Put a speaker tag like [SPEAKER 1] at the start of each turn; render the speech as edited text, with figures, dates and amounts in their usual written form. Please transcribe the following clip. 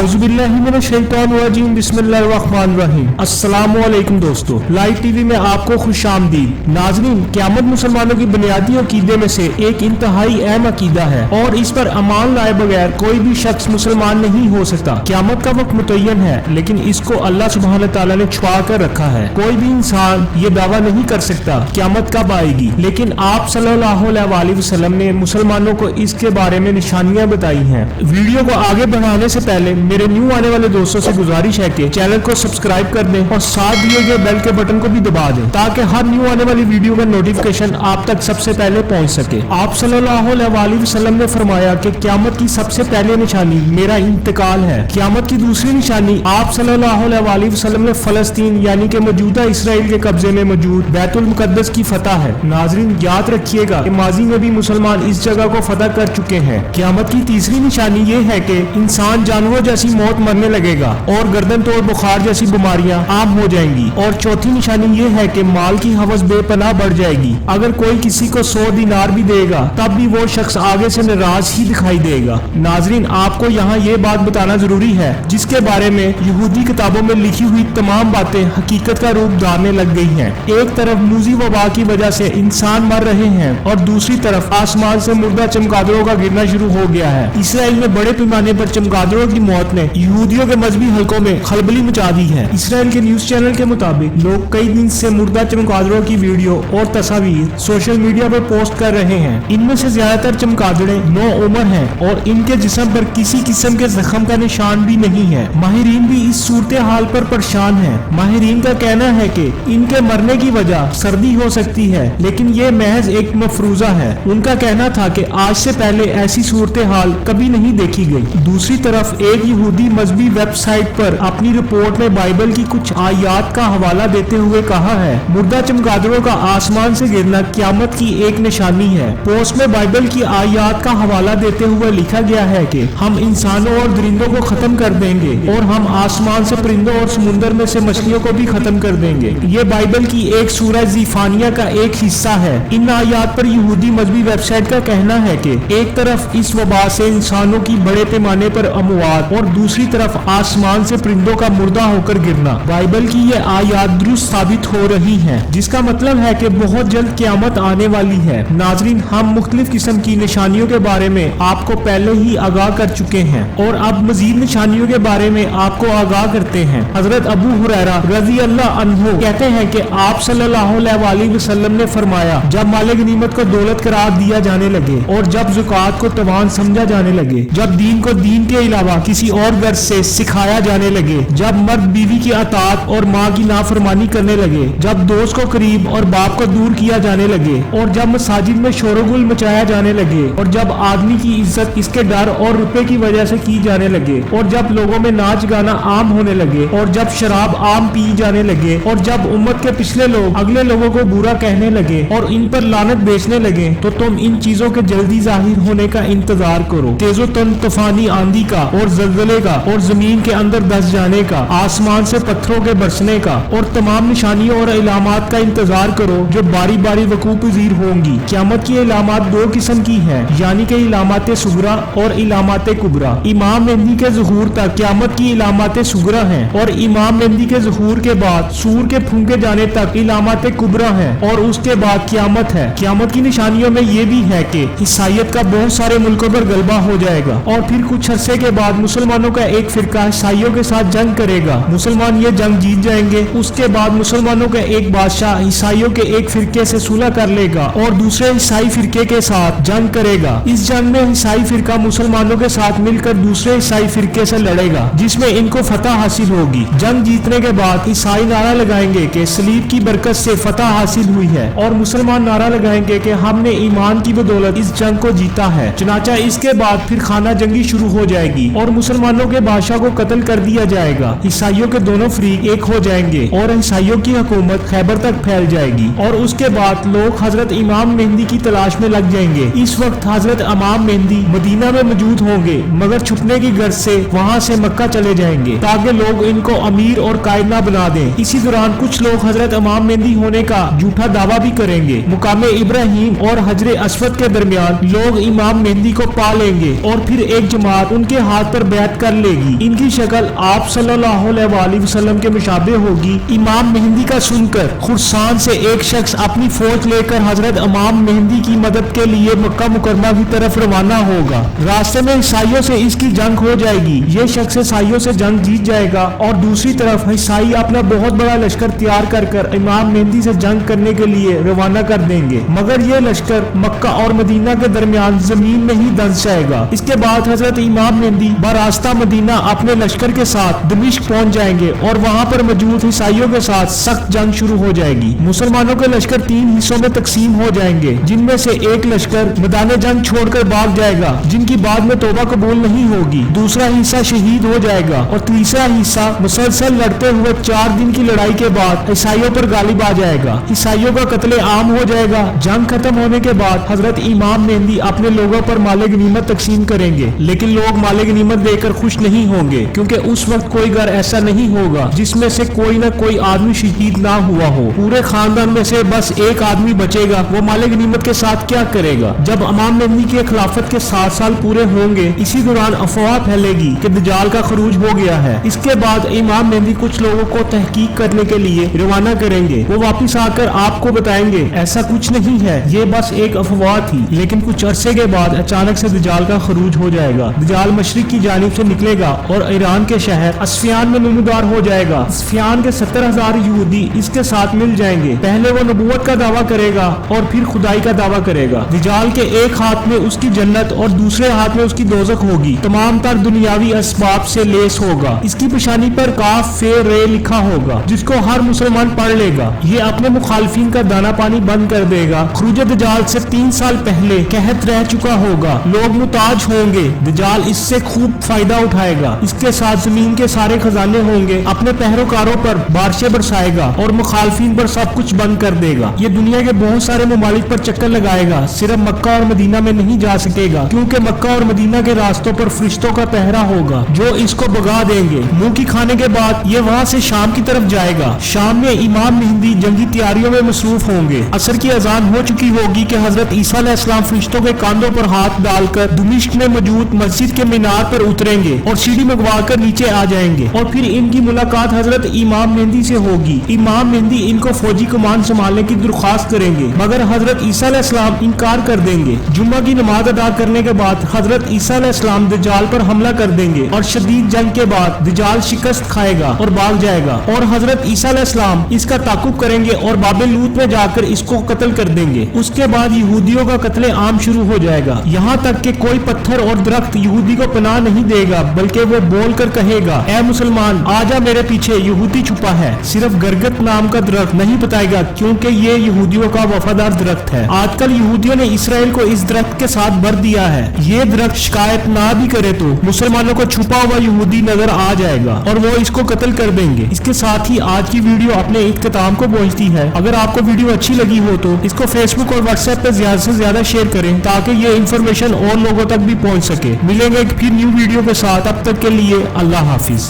[SPEAKER 1] औज़ुबिल्लाहिमिनश्शैतानिर्रजीम बिस्मिल्लाहिर्रहमानिर्रहीम। अस्सलामुअलैकुम दोस्तों, लाइव टीवी में आपको खुशामदीद। नाज़रीन, क़यामत मुसलमानों की बुनियादी अकीदे में से एक इंतहाई अहम अकीदा है और इस पर अमाल लाए बगैर कोई भी शख्स मुसलमान नहीं हो सकता। क़यामत का वक्त मुतय्यन है, लेकिन इसको अल्लाह सुब्हान तआला ने छुपा कर रखा है। कोई भी इंसान ये दावा नहीं कर सकता क़यामत कब आएगी, लेकिन आप सल्लल्लाहु अलैहि वसल्लम ने मुसलमानों को इसके बारे में निशानियां बताई हैं। वीडियो को आगे बढ़ाने से पहले मेरे न्यू आने वाले दोस्तों से गुजारिश है कि चैनल को सब्सक्राइब कर दें और साथ दिए गए बेल के बटन को भी दबा दें ताकि हर न्यू आने वाली वीडियो का नोटिफिकेशन आप तक सबसे पहले पहुंच सके। आप सल्लल्लाहु अलैहि वसल्लम ने फरमाया कि क़यामत की सबसे पहली निशानी मेरा इंतकाल है। क़यामत की दूसरी निशानी आप सल्लल्लाहु अलैहि वसल्लम ने फलस्तीन यानी कि मौजूदा इसराइल के कब्जे में मौजूद बैतुल मुकद्दस की फतह है। नाज़रीन, याद रखिएगा कि माजी में भी मुसलमान इस जगह को फतह कर चुके हैं। क़यामत की तीसरी निशानी ये है कि इंसान जानवरों जैसी मौत मरने लगेगा और गर्दन तोड़ बुखार जैसी बीमारियां आम हो जाएंगी। और चौथी निशानी ये है कि माल की हवस बेपनाह बढ़ जाएगी। अगर कोई किसी को 100 दिनार भी देगा तब भी वो शख्स आगे से नाराज ही दिखाई देगा। नाजरीन, आपको यहाँ ये बात बताना जरूरी है जिसके बारे में यहूदी किताबों में लिखी हुई तमाम बातें हकीकत का रूप धारने लग गई हैं। एक तरफ मूजी वबा की वजह से इंसान मर रहे हैं और दूसरी तरफ आसमान से मुर्दा चमगादड़ों का गिरना शुरू हो गया है। इसराइल में बड़े पैमाने पर चमगादड़ों की मौत ने यहूदियों के मजहबी हलकों में खलबली मचा दी है। इसराइल के न्यूज चैनल के मुताबिक लोग कई दिन से मुर्दा चमगादड़ों की वीडियो और तस्वीर सोशल मीडिया पर पोस्ट कर रहे हैं। इनमें से ज्यादातर चमगादड़े नो उम्र हैं और इनके जिस्म पर किसी किस्म के जख्म का निशान भी नहीं है। माहिरीन भी इस सूरत हाल पर परेशान है। माहिरीन का कहना है कि इनके मरने की वजह सर्दी हो सकती है, लेकिन ये महज एक मफरूजा है। उनका कहना था कि आज से पहले ऐसी सूरत हाल कभी नहीं देखी गई। दूसरी तरफ एक यहूदी मजहबी वेबसाइट पर अपनी रिपोर्ट में बाइबल की कुछ आयात का हवाला देते हुए कहा है, मुर्दा चमगादड़ों का आसमान से गिरना क़यामत की एक निशानी है। पोस्ट में बाइबल की आयात का हवाला देते हुए लिखा गया है कि हम इंसानों और दरिंदों को खत्म कर देंगे और हम आसमान से परिंदों और समुद्र में से मछलियों को भी खत्म कर देंगे। ये बाइबल की एक सूरह ज़ीफानिया का एक हिस्सा है। इन आयात पर यहूदी मजहबी वेबसाइट का कहना है कि एक तरफ इस वबा से इंसानों की बड़े पैमाने पर अमवात और दूसरी तरफ आसमान से परिंदों का मुर्दा होकर गिरना। बाइबल की ये आयात दुरुस्त साबित हो रही हैं, जिसका मतलब है कि बहुत जल्द क़यामत आने वाली है। नाजरीन, हम मुख्तलिफ किस्म की निशानियों के बारे में आपको पहले ही आगाह कर चुके हैं और अब मजीद निशानियों के बारे में आपको आगाह करते हैं। हजरत अबू हुरैरा रज़ी अल्लाह अन्हु कहते हैं कि आप सल्लल्लाहु अलैहि वसल्लम ने फरमाया, जब माले गनीमत को दौलत करार दिया जाने लगे और जब ज़कात को तवान समझा जाने लगे, जब दीन को दीन के अलावा किसी और गर्ज से सिखाया जाने लगे, जब मर्द बीवी की अतात और माँ की नाफरमानी करने लगे, जब दोस्त को करीब और बाप को दूर किया जाने लगे और जब मसाजिद में शोरगुल मचाया जाने लगे और जब आदमी की इज्जत इसके डर और रुपए की वजह से की जाने लगे और जब लोगों में नाच गाना आम होने लगे और जब शराब आम पी जाने लगे और जब उम्मत के पिछले लोग अगले लोगों को बुरा कहने लगे और इन पर लानत बेचने लगे, तो तुम इन चीजों के जल्दी जाहिर होने का इंतजार करो। तेजो तूफानी आंधी का और जलजले का और जमीन के अंदर धंस जाने का, आसमान से पत्थरों के बरसने का और तमाम निशानियों और इलामात का इंतजार करो जो बारी बारी वकूअ पज़ीर होंगी। क़यामत की इलामात दो किस्म की है, यानी कि इलामात सुगरा और इलामात कुबरा। इमाम मेहदी के ज़हूर तक क़यामत की इलामात सुगरा है और इमाम मेहदी के ज़हूर के बाद सूर के फूंके जाने तक इलामात कुबरा है और उसके बाद क़यामत है। क़यामत की निशानियों में ये भी है कि ईसाईयत का बहुत सारे मुल्कों पर गलबा हो जाएगा और फिर कुछ अरसे के बाद मुसलमानों का एक फिरका ईसाइयों के साथ जंग करेगा। मुसलमान ये जंग जीत जाएंगे। उसके बाद मुसलमानों का एक बादशाह ईसाइयों के एक फिरके से सुलह कर लेगा और दूसरे ईसाई फिरके के साथ जंग करेगा। इस जंग में ईसाई फिरका मुसलमानों के साथ मिलकर दूसरे ईसाई फिरके से लड़ेगा, जिसमें इनको फतह हासिल होगी। जंग जीतने के बाद ईसाई नारा लगाएंगे कि सलीब की बरकत से फतह हासिल हुई है और मुसलमान नारा लगाएंगे कि हमने ईमान की बदौलत इस जंग को जीता है। चुनाचा इसके बाद फिर खाना जंगी शुरू हो जाएगी और मुसलमानों के बादशाह को कत्ल कर दिया जाएगा। ईसाइयों के दोनों फरीक एक हो जाएंगे और ईसाइयों की हुकूमत खैबर तक फैल जाएगी और उसके बाद लोग हजरत इमाम मेहदी की तलाश में लग जाएंगे। इस वक्त हजरत इमाम मेहदी मदीना में मौजूद होंगे, मगर छुपने की गर्ज से वहाँ से मक्का चले जाएंगे ताकि लोग इनको अमीर और कायद न बना दें। इसी दौरान कुछ लोग हजरत इमाम मेहदी होने का झूठा दावा भी करेंगे। मुकाम इब्राहिम और हजर अस्वद के दरमियान लोग इमाम मेहदी को पा लेंगे और फिर एक जमात उनके हाथ पर बैत बैत कर लेगी। इनकी शक्ल आप सल्लल्लाहु अलैहि वसल्लम के मुशाबे होगी। इमाम मेहंदी का सुनकर खुर्सान से एक शख्स अपनी फौज लेकर हजरत इमाम मेहंदी की मदद के लिए मक्का मुकरमा की तरफ रवाना होगा। रास्ते में ईसाइयों से इसकी जंग हो जाएगी। ये शख्स ईसाइयों से जंग जीत जाएगा और दूसरी तरफ ईसाई अपना बहुत बड़ा लश्कर तैयार कर इमाम मेहंदी से जंग करने के लिए रवाना कर देंगे, मगर ये लश्कर मक्का और मदीना के दरमियान जमीन में ही दस जाएगा। इसके बाद हजरत इमाम मेहंदी बरास्ता मदीना अपने लश्कर के साथ दमिश्क पहुंच जाएंगे और वहां पर मौजूद ईसाइयों के साथ सख्त जंग शुरू हो जाएगी। मुसलमानों के लश्कर 3 हिस्सों में तकसीम हो जाएंगे, जिनमें से एक लश्कर मैदान जंग छोड़कर भाग जाएगा, जिनकी बाद में तौबा कबूल नहीं होगी। दूसरा हिस्सा शहीद हो जाएगा और तीसरा हिस्सा मुसलसल लड़ते हुए 4 दिन की लड़ाई के बाद ईसाइयों पर गालिब आ जाएगा। ईसाइयों का कत्ले आम हो जाएगा। जंग खत्म होने के बाद हजरत इमाम मेहंदी अपने लोगों पर माले गनीमत तकसीम करेंगे, लेकिन लोग माले गनीमत देकर खुश नहीं होंगे, क्योंकि उस वक्त कोई घर ऐसा नहीं होगा जिसमें से कोई न कोई आदमी शहीद ना हुआ हो। पूरे खानदान में से बस एक आदमी बचेगा, वो माले गनीमत के साथ क्या करेगा? जब इमाम मेहंदी की खिलाफत के 7 साल पूरे होंगे, इसी दौरान अफवाह फैलेगी कि दज्जाल का खरूज हो गया है। इसके बाद इमाम मेहंदी कुछ लोगों को तहकीक करने के लिए रवाना करेंगे। वो वापिस आकर आपको बताएंगे ऐसा कुछ नहीं है, ये बस एक अफवाह थी। लेकिन कुछ अरसे के बाद अचानक से दज्जाल का खरूज हो जाएगा। दज्जाल मशरिक की जानिब से निकलेगा और ईरान के शहर अस्फियान में नमूदार हो जाएगा। अस्फियान के 70,000 यहूदी इसके साथ मिल जाएंगे। पहले वो नबूवत का दावा करेगा और फिर खुदाई का दावा करेगा। दज्जाल के एक हाथ में उसकी जन्नत और दूसरे हाथ में उसकी दोजख होगी। तमाम तर दुनियावी असबाब से लेस होगा। इसकी पेशानी पर काफ फे रे लिखा होगा, जिसको हर मुसलमान पढ़ लेगा। ये अपने मुखालफिन का दाना पानी बंद कर देगा। खरूज दज्जाल से 3 साल पहले कहत रह चुका होगा। लोग मुताज होंगे। दज्जाल इससे खूब फायदा उठाएगा। इसके साथ जमीन के सारे खजाने होंगे। अपने पहरोकारों पर बारिशें बरसाएगा और मुखालफिन पर सब कुछ बंद कर देगा। ये दुनिया के बहुत सारे ममालिक पर चक्कर लगाएगा। सिर्फ मक्का और मदीना में नहीं जा सकेगा, क्योंकि मक्का और मदीना के रास्तों पर फरिश्तों का पहरा होगा जो इसको भगा देंगे। मुंह की खाने के बाद ये वहाँ से शाम की तरफ जाएगा। शाम में इमाम मेहंदी जंगी तैयारियों में मसरूफ होंगे। असर की अजान हो चुकी होगी कि हजरत ईसा अलैहिस्सलाम फरिश्तों के कांधों पर हाथ डालकर दमिश्क में मौजूद मस्जिद के मीनार पर उतरेंगे और सीढ़ी मंगवाकर नीचे आ जाएंगे और फिर इनकी मुलाकात हजरत इमाम मेहंदी से होगी। इमाम मेहंदी इनको फौजी कमान संभालने की दरख्वास्त करेंगे, मगर हजरत ईसा अलैहिस्सलाम इनकार कर देंगे। जुम्मा की नमाज अदा करने के बाद हजरत ईसा अलैहिस्सलाम दज्जाल पर हमला कर देंगे और शदीद जंग के बाद दज्जाल शिकस्त खाएगा और भाग जाएगा और हजरत ईसा अलैहिस्सलाम इसका ताकुब करेंगे और बाबे लूत में जाकर इसको कत्ल कर देंगे। उसके बाद यहूदियों का कत्ले आम शुरू हो जाएगा, यहाँ तक कि कोई पत्थर और दरख्त यहूदी को पनाह नहीं देगा, बल्कि वो बोल कर कहेगा, ए मुसलमान आजा मेरे पीछे, यहूदी छुपा है। सिर्फ गरगत नाम का दरख्त नहीं बताएगा, क्योंकि ये यहूदियों का वफादार दरख्त है। आजकल यहूदियों ने इसराइल को इस दरख्त के साथ भर दिया है। ये दरख्त शिकायत ना भी करे तो मुसलमानों को छुपा हुआ यहूदी नजर आ जाएगा और वो इसको कत्ल कर देंगे। इसके साथ ही आज की वीडियो अपने इख्तिताम को पहुंचती है। अगर आपको वीडियो अच्छी लगी हो तो इसको फेसबुक और व्हाट्सएप पे ज्यादा से ज्यादा शेयर करें, ताकि ये इन्फॉर्मेशन और लोगों तक भी पहुंच सके। मिलेंगे फिर न्यू वीडियो के साथ, अब तक के लिए अल्लाह हाफिज।